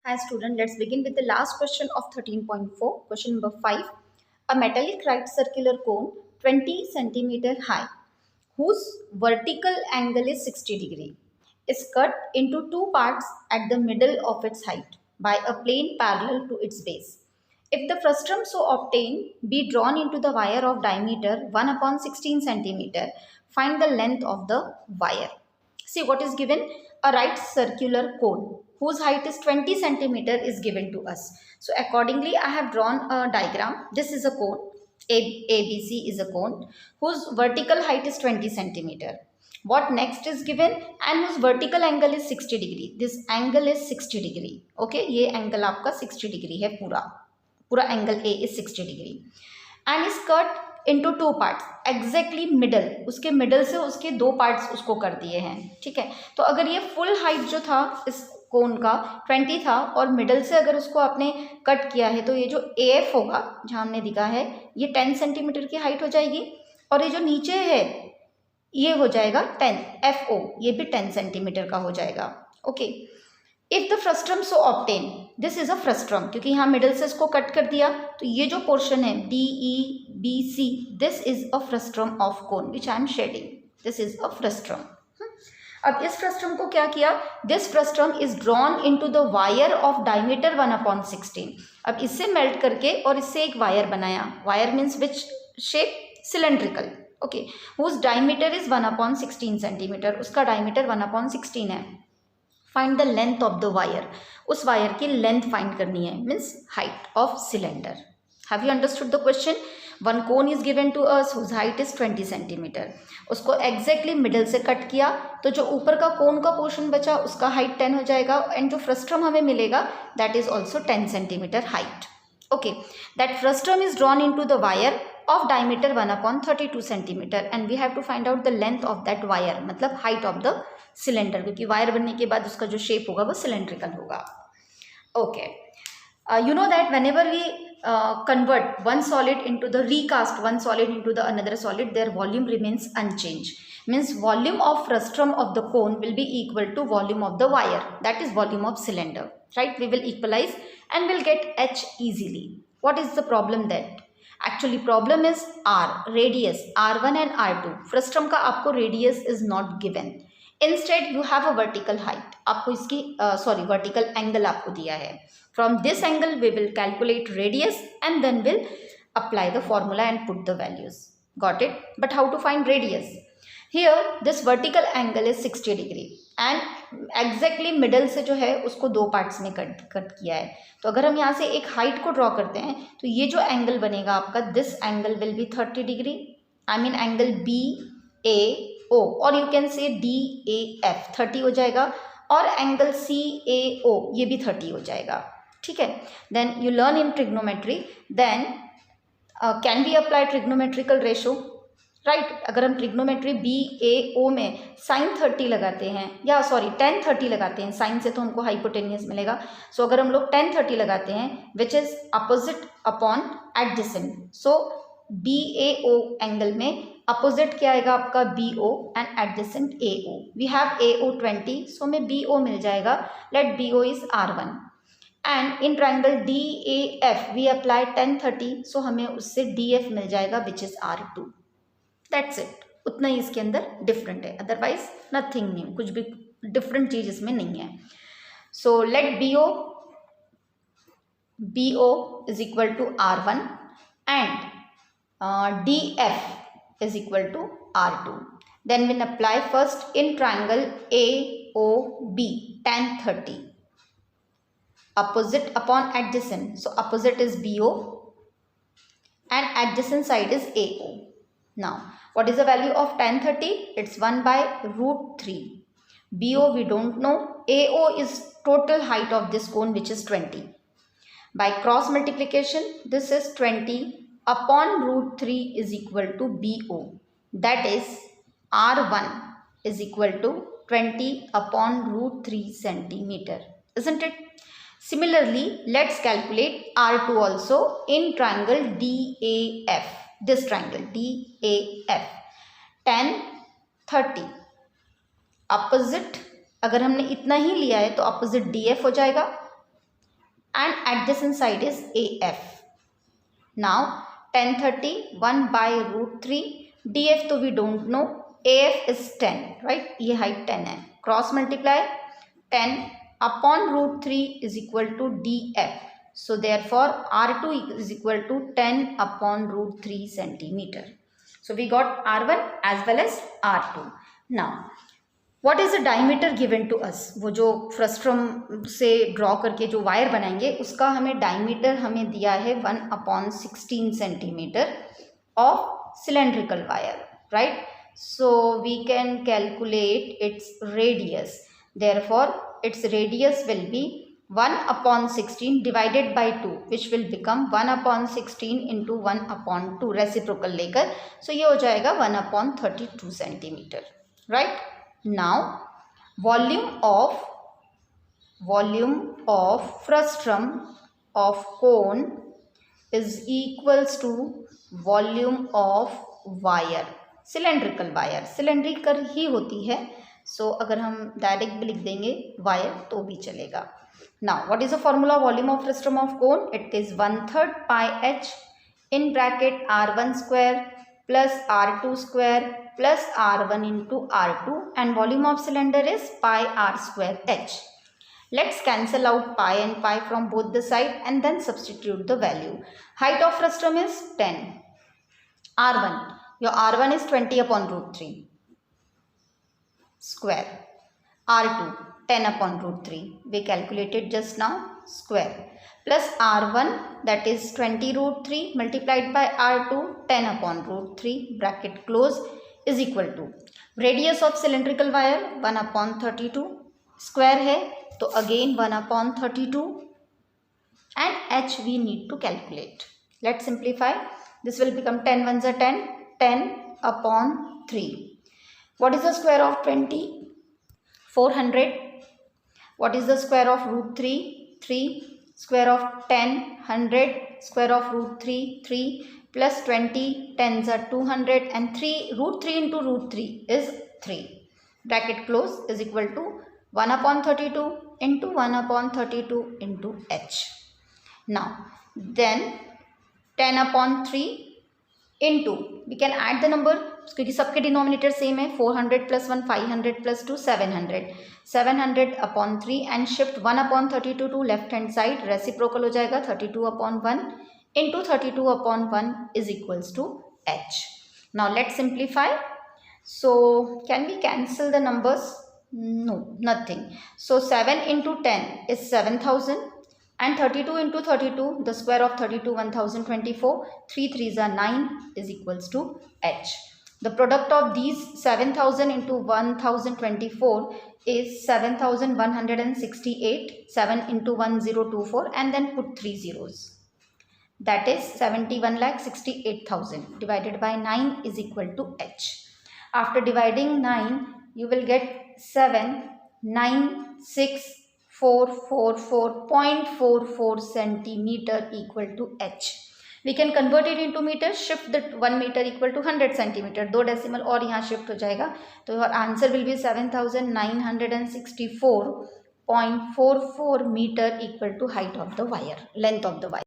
Hi student, let's begin with the last question of 13.4. Question number 5. A metallic right circular cone 20 centimeter high whose vertical angle is 60 degree is cut into two parts at the middle of its height by a plane parallel to its base. If the frustum so obtained be drawn into the wire of diameter 1 upon 16 centimeter, find the length of the wire. See what is given? A right circular cone whose height is 20 centimeter is given to us. So accordingly, I have drawn a diagram. This is a cone. ABC is a cone whose vertical height is 20 centimeter. What next is given? And whose vertical angle is 60 degree. This angle is 60 degree. Okay, ये angle आपका 60 degree है पूरा angle A is 60 degree. And is cut into two parts exactly middle, उसके middle से उसके दो parts उसको कर दिए हैं. ठीक है, तो अगर ये फुल हाइट जो था इस कोन का 20 था और मिडल से अगर उसको आपने कट किया है तो ये जो AF होगा जहाँ हमने दिखा है ये 10 सेंटीमीटर की हाइट हो जाएगी और ये जो नीचे है ये हो जाएगा 10 FO, ये भी 10 सेंटीमीटर का हो जाएगा. Okay, if the frustum so obtain, this is a frustum क्योंकि यहाँ मिडल से इसको कट कर दिया तो ये जो पोर्शन है DEBC, this is a frustum of cone which I am shading. This is a frustum. अब इस फ्रस्ट्रम को क्या किया? This frustum is drawn into the wire of diameter 1/16. अब इससे मेल्ट करके और इससे एक वायर बनाया. Wire means which shape? Cylindrical. Okay, whose diameter is 1/16 centimetre. उसका डायमीटर 1/16 है. Find the length of the wire. उस वायर की लेंथ फाइंड करनी है, means height of cylinder. Have you understood the question? One cone is given to us whose height is 20 centimetre. उसको exactly middle से cut किया तो जो ऊपर का कोन का पोर्शन बचा उसका हाइट 10 हो जाएगा एंड जो फ्रस्ट्रम हमें मिलेगा that is also 10 centimetre height. Okay, that frustum is drawn into the wire of diameter 1/32 centimeter and we have to find out the length of that wire, मतलब height of the cylinder, क्योंकि wire बनने के बाद उसका जो shape होगा वो cylindrical होगा. Okay, you know that whenever we convert one solid into the recast one solid into the another solid, their volume remains unchanged. Means volume of frustum of the cone will be equal to volume of the wire, that is volume of cylinder, right? We will equalize and will get H easily. What is the problem then? Actually problem is R, radius R1 and R2. Frustum का आपको radius is not given. Instead you have a vertical height. आपको इसकी vertical angle आपको दिया है. From this angle we will calculate radius and then we'll apply the formula and put the values. Got it? But how to find radius? Here this vertical angle is 60 degree and exactly middle से जो है उसको दो parts में cut किया है. तो अगर हम यहाँ से एक हाइट को ड्रॉ करते हैं तो ये जो एंगल बनेगा आपका, this angle will be 30 degree. I mean angle BAO और यू कैन से DAF 30 हो जाएगा और एंगल CAO ये भी 30 हो जाएगा. ठीक है, then you learn in trigonometry, then can be apply trigonometrical ratio, right. अगर हम ट्रिग्नोमेट्री BAO में साइन 30 लगाते हैं या सॉरी tan 30 लगाते हैं, साइन से तो हमको हाइपोटेनियस मिलेगा. सो अगर हम लोग tan 30 लगाते हैं which is opposite upon adjacent, so BAO angle में अपोजिट क्या आएगा आपका BO and adjacent AO. We have AO 20, so हमें BO मिल जाएगा. Let BO is R1 and in triangle DAF we apply tan 30, so हमें उससे DF मिल जाएगा which is R2. That's it. उतना ही इसके अंदर डिफरेंट है, अदरवाइज नथिंग न्यू, कुछ भी डिफरेंट चीज इसमें नहीं है. So let BO is equal to R1 and DF is equal to R2. Then will apply first in triangle AOB tan 30 opposite upon adjacent, so opposite is BO and adjacent side is AO. Now what is the value of tan 30? It's 1/√3. BO we don't know. AO is total height of this cone which is 20. By cross multiplication this is 20 upon √3 is equal to BO. That is R1 is equal to 20 upon √3 centimeter. Isn't it? Similarly, let's calculate R2 also in triangle DAF. This triangle DAF tan 30 opposite, अगर हमने इतना ही लिया है तो opposite DF हो जाएगा and adjacent side is AF. Now tan 30 1 by root 3, DF तो we don't know, AF is 10, right? ये height 10 है, cross multiply 10 upon root 3 is equal to DF. So therefore R2 is equal to 10 upon root 3 centimeter. So we got R1 as well as R2. Now what is the diameter given to us? वो जो frustum से draw करके जो wire बनाएंगे उसका हमें diameter हमें दिया है 1/16 centimetre of cylindrical wire, right? So we can calculate its radius. Therefore its radius will be 1/16 divided by 2, which will become 1/16 into 1/2 reciprocal लेकर. सो ये हो जाएगा 1/32 centimetre, right? Now volume of frustrum of cone is equals to volume of wire. cylindrical wire cylindrical ही होती है, so अगर हम direct भी लिख देंगे वायर तो भी चलेगा. Now what is the formula of volume of frustrum of cone? It is 1/3 pi h in bracket r1 square plus r2 square plus r1 into r2, and volume of cylinder is pi r square h. Let's cancel out pi and pi from both the side and then substitute the value. Height of frustrum is 10. R1, your R1 is 20 upon root 3 square. R2 10 upon root 3, we calculated just now, square, plus R1 that is 20 root 3 multiplied by R2 10 upon root 3 bracket close is equal to radius of cylindrical wire 1/32, square है तो again 1/32, and h we need to calculate. Let's simplify. This will become 10 ones are 10, 10 upon 3. What is the square of 20? 400. What is the square of root 3? 3. Square of 10, 100. Square of root 3, 3. Plus 20, 10s are 200, and 3 root 3 into root 3 is 3. Bracket close is equal to 1/32 into 1/32 into h. Now then 10/3 into, we can add the number क्योंकि सबके denominator same है. 400 plus 1 500 plus 2 700. 700/3 and shift 1/32 to left hand side, reciprocal हो जाएगा. 32/1 into 32/1 is equals to h. Now let's simplify. So can we cancel the numbers? No, nothing. So 7 into 10 is 7000, and 32 into 32, the square of 32 1024, 3 3s are 9 is equals to h. The product of these 7000 into 1024 is 7168. 7 into 1024 and then put 3 zeros. That is 71,68,000 divided by 9 is equal to h. After dividing 9, you will get 796,444.44 centimeter equal to h. We can convert it into meter. Shift the 1 meter equal to 100 centimeter. 2 decimal और यहाँ shift हो जाएगा, तो your answer will be 7,964.44 meter equal to height of the wire, length of the wire.